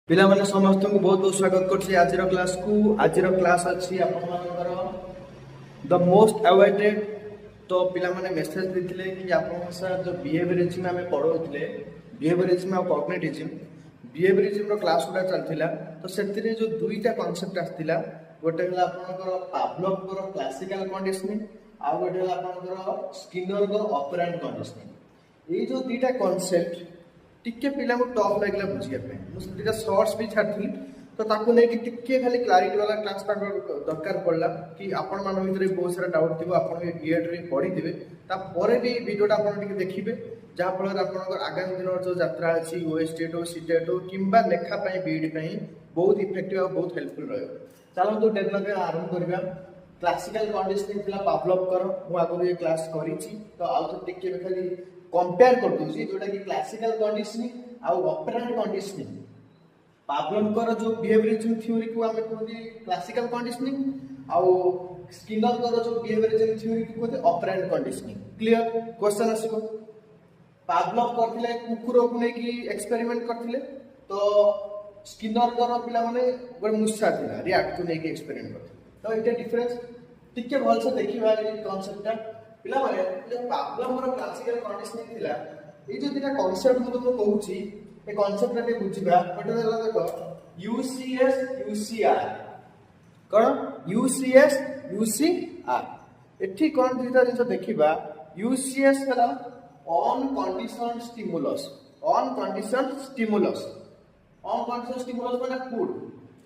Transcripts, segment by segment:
पिलामाने समस्त को बहुत बहुत स्वागत करछि आजिर क्लास को। आजिर क्लास अछि आपन मानकर द मोस्ट अवेटेड। तो पिलामाने मेसेज दिथिले कि आपन सर जो बिहेवियरिज्म हमें पढौथिले बिहेवियरिज्म और कॉग्निटिज्म बिहेवियरिज्म रो क्लास गुडा चलथिला। तो सेतिरे जो दुईटा कांसेप्ट आस्थिला गोटे हला आपनकर पावलोव को क्लासिकल कंडीशनिंग आ गोटे हला आपनकर स्किनर को ऑपरेंट कंडीशनिंग। ये जो दुईटा कांसेप्ट टिके पिला को टफ लागला बुझिया पे मुझे दुटा शॉर्ट्स भी छाड़थि तो ताको नै कि टिके खाली क्लैरिटी वाला क्लास दरकार पड़ला कि आपण मान भीतर बहुत सारा डाउट थिबो आपण बीएड रे पढी दिबे ता परे भी वीडियोटा आपण टिके देखिबे जा फल आपण आगामी दिन जो यात्रा अछि ओएसटेट ओ सीटेट किंबा लेखा पई बीएड पई बहुत इफेक्टिव और बहुत हेल्पफुल रहयो। चलो तो डेवलप आरंभ करबा। क्लासिकल कंडीशनिंग थिला पावलोव कर मु आगु ये क्लास करिछि तो आउ तो टिके खाली कंपेयर कर दूसरी जोटा कि क्लासिकल कंडीशनिंग आउ ऑपरेंट कंडीशनिंग। पावलोव कर जो बिहेवियरिज्म थ्योरी को हमें कहते क्लासिकल कंडीशनिंग आउ स्किनर कर जो बिहेवियरिज्म थ्योरी को कहते ऑपरेंट कंडीशनिंग। क्लियर क्वेश्चन आसीबो। पावलोव करथिले कुकुर को नै कि एक्सपेरिमेंट करथिले तो स्किनर कर पिला माने गोटे मुसा थिला रिएक्ट को नै कि एक्सपेरिमेंट करथिले तो एटा डिफरेंस टिके भल से देखिबा ए कांसेप्टटा पिला माने जे पावलोव रो क्लासिकल कंडीशनिंग थिला ए जो दिना कांसेप्ट मु तुमको कहूची ए कांसेप्ट रे बुझिबा गोटे हला देखो यूसीएस यूसीआर कोन यूसीएस यूसीआर एठी कोन दुटा जिंस देखिबा यूसीएस हला ऑन कंडीशन स्टिमुलस माने फूड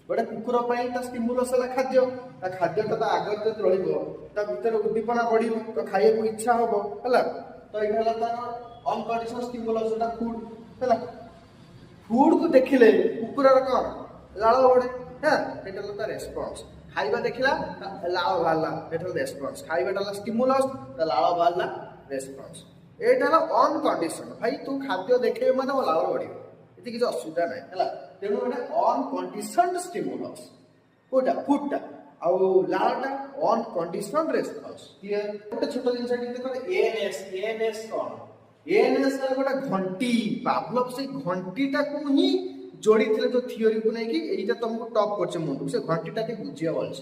गोटे कुकुर पाई ता स्टिमुलस हला खाद्य ता खाद्य ता आगर जत रहिबो ता भीतर उद्दीपना बढ़िबो तो खाइए को इच्छा होबो हला तो एटा हला तार ऑन कंडीशन स्टिमुलस ता फूड हला फूड को देखिले कुकुर रा कोन लाळ बडे हां एटा हला ता रेस्पॉन्स खाइबा देखिला लाळ बाला एटा हला रेस्पॉन्स खाइबा हला स्टिमुलस ता लाळ बाला रेस्पॉन्स एटा हला ऑन कंडीशन भाई तू खाद्य देखे माने लाळ बडिबो एति किछ असुविधा नै हला तेनु एटा ऑन कंडीशन स्टिमुलस कोटा फूडटा आउ लाळटा ऑन कंडीशन रेस्पॉन्स। क्लियर गोटे छोट जिंस देखो एएनएस कोन एएनएस रा गोटे घंटी पावलोव से घंटीटा को ही जोड़ी थिले जो थ्योरी को नै कि एटा तुमको टॉप करछे मुंड से घंटीटा के बुझिया बोलछ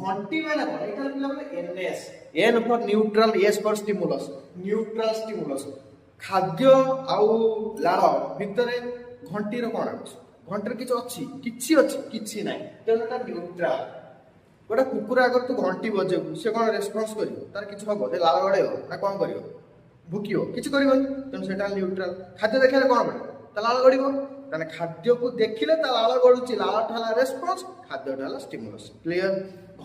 घंटी माने कोन एटा पिला माने NS N for neutral S for stimulus neutral stimulus खाद्य आउ लाळ भितरे घंटी रो कोन अछि घंटर किछि अछि नै तेनटा न्यूट्रल गोटे कुकुर अगर तू घंटी बजेबू से कोन रेस्पॉन्स करिवो तार किछ हबो जे लाळ बडे हो ना कोन करिवो भुकियो किछ करिवो तेन सेटा न्यूट्रल खाद्य देखले कोन बडे ता लाळ गडिवो ताने खाद्य को देखिले ता लाळ गडुची लाळ ठाला रेस्पॉन्स खाद्य ठाला स्टिमुलस। क्लियर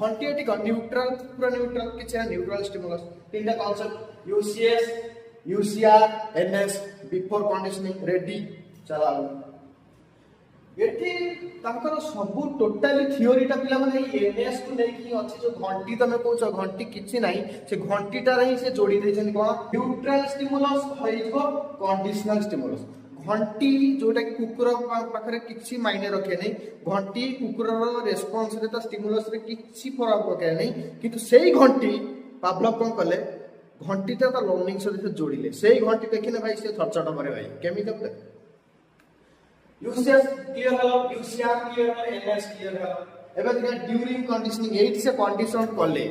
घंटी एटी न्यूट्रल पूरा न्यूट्रल किछ न्यूट्रल स्टिमुलस तीनटा concept UCS UCR NS before conditioning ready चला एठी तांकर सब टोटली थ्योरीटा पिला माने एनएस को नै कि अछि जो घंटी तमे कहछ घंटी किछि नै से घंटीटा रही से जोड़ी दैछन कोन न्यूट्रल स्टिमुलस होइजो कंडीशनल स्टिमुलस। घंटी जोटा कुकुर पाखरे किछि मायने रखे नै घंटी कुकुर रो रेस्पॉन्स रे ता स्टिमुलस रे किछि फरक पके नै किंतु सेही घंटी पावलोव कोन कले घंटीटा ता लर्निंग से जोड़िले सेही घंटी देखिने भाई से थरचट करे भाई केमि दबले यूसीएस क्लियर हलो यूसीआर क्लियर हलो एनएस क्लियर हलो एबे देखा ड्यूरिंग कंडीशनिंग एट से कंडीशन कले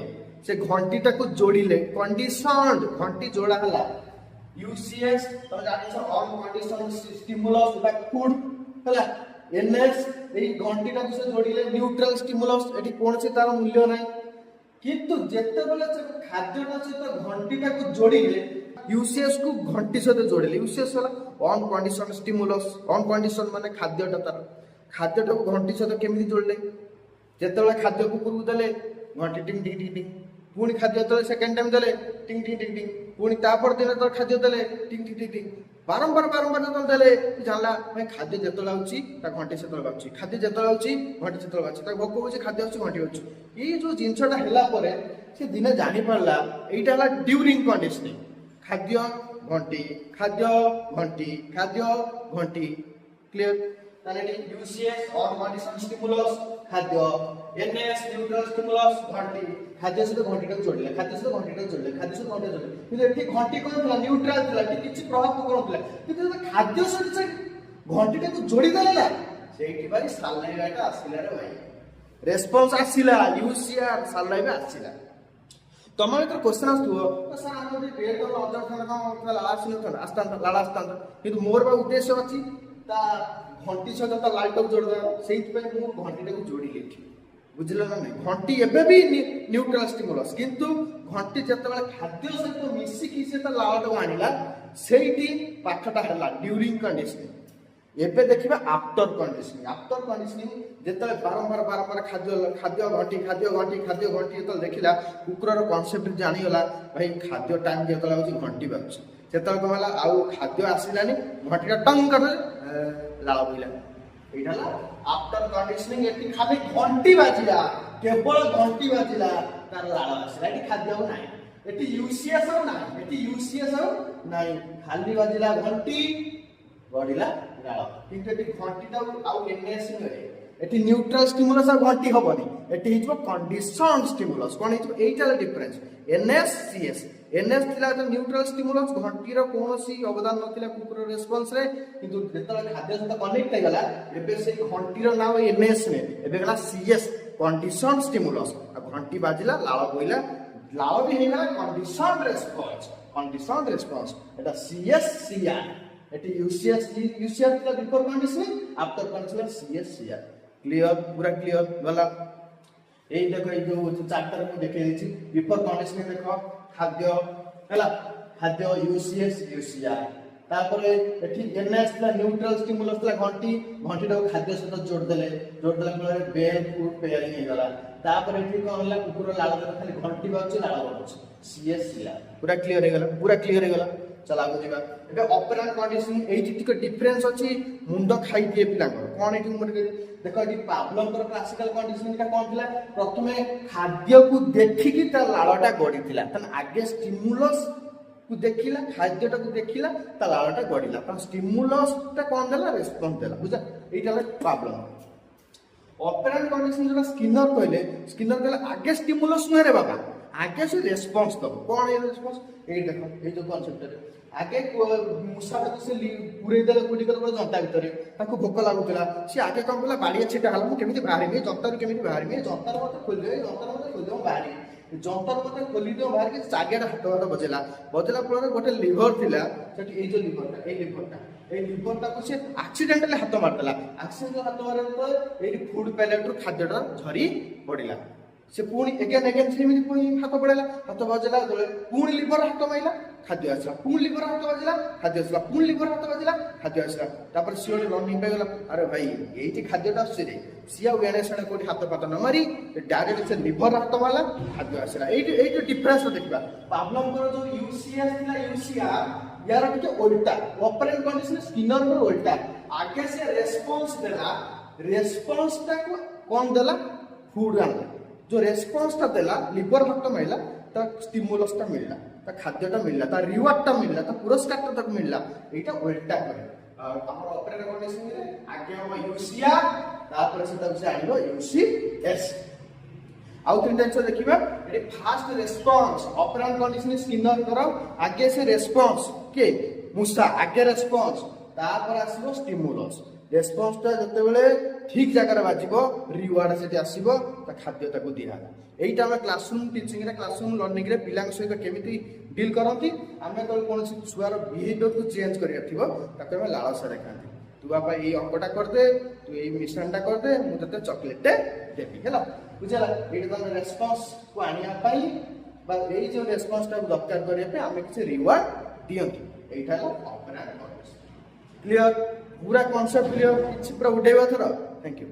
से घंटीटा को जोड़िले कंडीशन घंटी जोड़ा हला यूसीएस तो जानि छ ऑन कंडीशन स्टिमुलस बा फूड हला एनएस एई घंटीटा को से जोड़िले न्यूट्रल स्टिमुलस एठी कोन से तार मूल्य नै किंतु जेते बेले खाद्यटा से तो घंटीटा को जोड़िले यूसीएस को घंटी से जोड़िले यूसीएस वाला on condition stimulus on condition माने खाद्यटा तार खाद्यटा को घंटी से केमिति जोड़ले जेते बेले खाद्य को पुरु देले घंटी टिंग टिंग टिंग टिंग पुणी खाद्य तले सेकंड टाइम देले टिंग टिंग टिंग टिंग पुणी तापर दिन तो खाद्य देले टिंग टिंग टिंग टिंग बारंबार जो देले जानला भाई खाद्य जेतला होची ता घंटी से तले बाची खाद्य जेतला होची घंटी से तले बाची ता भोक होची खाद्य होची घंटी होची ई जो जिंसटा हैला परे से दिने जानि पड़ला एटा हला ड्यूरिंग कंडीशनिंग खाद्य घंटी खाद्य घंटी क्लियर ताने यूसीएस ऑन कंडीशन स्टिमुलस खाद्य एनएस न्यूट्रल स्टिमुलस घंटी खाद्य से घंटी को जोड़ले खाद्य से घंटी को जोड़ले खाद्य से घंटी जोड़ले किंतु एठी घंटी कोन थला न्यूट्रल थला कि किछि प्रभाव पकड़ुतला किंतु खाद्य से घंटी को जोड़ी देला ସେଇଠି ଭାଇ ସାଲାଇଭାଟା ଆସିଲା ରେ ଭାଇ ରେସ୍ପନ୍ସ ଆସିଲା ୟୁସିଆର ସାଲାଇଭା ଆସିଲା ତମ ଭିତରେ କ୍ୱେଶ୍ଚନ ଆସୁଥିବ ସାର୍ ଆମେ ଯଦି ଡେଟ୍ କଲେ ଅଜର ଲାଳ ଆସିନଥାନ୍ତା ଲାଳ ଆସିଥାନ୍ତା କିନ୍ତୁ ମୋର ବା ଉଦ୍ଦେଶ୍ୟ ଅଛି ତା ଘଣ୍ଟି ସହିତ ତା ଲାଇଟକୁ ଯୋଡ଼ିଦେବା ସେଇଥିପାଇଁ ମୁଁ ଘଣ୍ଟିଟାକୁ ଯୋଡ଼ିଲି ଏଠି ବୁଝିଲ ନା ନାଇଁ ଘଣ୍ଟି ଏବେ ବି ନ୍ୟୁଟ୍ରାଲ ଷ୍ଟିମୁଲସ୍ କିନ୍ତୁ ଘଣ୍ଟି ଯେତେବେଳେ ଖାଦ୍ୟ ସହିତ ମିଶିକି ସେ ତା ଲାଳଟାକୁ ଆଣିଲା ସେଇଠି ପାଠଟା ହେଲା ଡ୍ୟୁରିଂ କଣ୍ଡିସନିଂ ଏବେ ଦେଖିବା ଆଫ୍ଟର କଣ୍ଡିସନିଂ ଯେତେବେଳେ ବାରମ୍ବାର ଖାଦ୍ୟ ଘଣ୍ଟି ଯେତେବେଳେ ଦେଖିଲା କୁକୁରର କନସେପ୍ଟ ଜାଣିଗଲା ଭାଇ ଖାଦ୍ୟ ଟାଇମ୍ ଯେତେବେଳେ ହେଉଛି ଘଣ୍ଟି ବାଜୁଛି ସେତେବେଳେ କଣ ହେଲା ଆଉ ଖାଦ୍ୟ ଆସିଲାନି ଘଣ୍ଟିଟା ଟଙ୍ଗ କରିଦେଲେ ଲାଳ ବୋହିଲା ଏଇଟା ହେଲା ଆଫ୍ଟର କଣ୍ଡିସନିଂ ଏଠି ଖାଲି ଘଣ୍ଟି ବାଜିଲା କେବଳ ଘଣ୍ଟି ବାଜିଲା ତାର ଲାଳ ଆସିଲା ଏଠି ଖାଦ୍ୟ ଆଉ ନାହିଁ ଏଠି ୟୁସିଏସ୍ ଆଉ ନାହିଁ ଖାଲି ବାଜିଲା ଘଣ୍ଟି ବଢିଲା ଲାଳ କିନ୍ତୁ ଏଠି ଘଣ୍ଟିଟା ଆଉ ଏନଏସ୍ ନୁହେଁ ଏଠି ନ୍ୟୁଟ୍ରାଲ ଷ୍ଟିମୁଲସ୍ ଆଉ ଘଣ୍ଟି ହବନି ଏଠି ହେଇଯିବ କଣ୍ଡିସନ ଷ୍ଟିମୁଲସ୍ କଣ ହେଇଯିବ ଏଇଟା ହେଲା ଡିଫରେନ୍ସ ଏନଏସ୍ ସିଏସ୍ एनएस थिला तो न्यूट्रल स्टिमुलस घंटीर कोनोसी अवदान नथिला कुकुर रेस्पॉन्स रे किंतु जेतले खाद्य सहित कनेक्ट हो गला एबे से घंटीर नाम एनएस ने एबे गला सीएस कंडीशन स्टिमुलस घंटी बाजिला लाळ बोइला लाळ भी हेला कंडीशन रेस्पॉन्स एटा सीएस सीआर एटी यूसीएस थिला before conditioning after conditioning CS CR clear पूरा क्लियर गला ए देखो ए जो चैप्टर को देखे दी बिफोर कंडीशनिंग देखो खाद्य यूसीएस यूसीआर तापरे एठी एनएस ला न्यूट्रल स्टिमुलस ला घंटी टा खाद्य सहित जोड़ देला फल बेल फूड पेयरिंग हे गला तापरे एठी कोन होला कुकुर लाळ खाली घंटी बाजू लाळ बाजू सीएस सीआर पूरा क्लियर हे गला चला आगो जीवा एबे ऑपरेंट कंडीशन एठी टिक डिफरेंस अछि मुंड खाइ दिए पिला कोन एठी मुंड देखो एठी पावलोवर क्लासिकल कंडीशन का कोन थिला प्रथमे खाद्य को देखि ता लाळटा गडी थिला तन आगे स्टिमुलस को देखिला खाद्यटा को देखिला ता लाळटा गडीला पर स्टिमुलस ता कोन देला रेस्पॉन्स देला बुझा एटा ला प्रॉब्लम ऑपरेंट कंडीशन जो स्किनर कहले आगे स्टिमुलस न रे बाबा आगे से रेस्पॉन्स दो कोन ए रेस्पॉन्स ए देखो ए जो कांसेप्ट रे आगे मूसा को से पुरे देले कोडी कर जंता भितरे ताको भोक लागुतला से आगे कम बोला बाड़ी छिटा हला मु केमिति बाहरी जंतार केमिति बाहरी जंतार मते खोल दे बाहरी जंतार मते खोली दे बाहर के चागेटा हाथ बजेला फल गोटे लिवर थिला सेठी ए जो लिवरटा को से एक्सीडेंटली हाथ मारदेला हाथ मारे तो ए फूड पैलेट रु खाद्यटा झरी पड़िला से पुणी एगेन सेमिति पुणी हाथ पड़ेला हाथ बजेला पुणी लिवर हाथ माइला खाद्य आसला पुणी लिवर हाथ बजिला खाद्य आसला पुणी लिवर हाथ बजिला खाद्य आसला तापर सिओ रनिंग पे गला अरे भाई एठी खाद्यटा आसे रे सिया वेणे सणे कोठी हाथ पात न मारी डायरेक्ट से लिवर हाथ वाला खाद्य आसला एठी डिफरेंस देखबा प्रॉब्लम करो जो यूसीएस थिला यूसीआर यार के उल्टा ऑपरेंट कंडीशन स्किनर पर उल्टा आगे से रेस्पॉन्स देला रेस्पॉन्स ता को कौन देला फूड आनला जो रेस्पॉन्स ता देला लिवर हाथ माइला ता स्टिमुलस ता मिलला ता खाद्यटा मिलला ता रिवार्डटा मिलला ता पुरस्कारटा तक मिलला एटा उल्टा करे हमर ऑपरेटर कंडीशन रे आगे हम यूसीआर तापर से तब से आइलो यूसीएस आउ तीन टाइप्स देखिबा एटी fast response operant condition Skinner करो आगे से रेस्पॉन्स के मूसा आगे रेस्पॉन्स तापर आसीबो स्टिमुलस रेस्पॉन्स ता जते बेले ठीक जगह बाजिबो रिवार्ड सेठी आसीबो ता खाद्य ताको दिया एटा हम क्लासरूम टीचिंग रे क्लासरूम लर्निंग रे पिलांग सहित केमिति डील करंती आमे तो कोनसी छुआर बिहेवियर को चेंज करिया थिबो ताको हम लालसा देखांती तू बाबा ए अंकटा कर दे तू ए मिश्रणटा कर दे मु तते चॉकलेट देबी हैला बुझला एटा तो रेस्पॉन्स को आनिया पाई बा ए जो रेस्पॉन्स ता दरकार करिया पे आमे किछ रिवार्ड दियंती एटा ला ऑपरेट क्लियर पूरा कॉन्सेप्ट क्लियर किछ पूरा उठेबा थरा थैंक यू।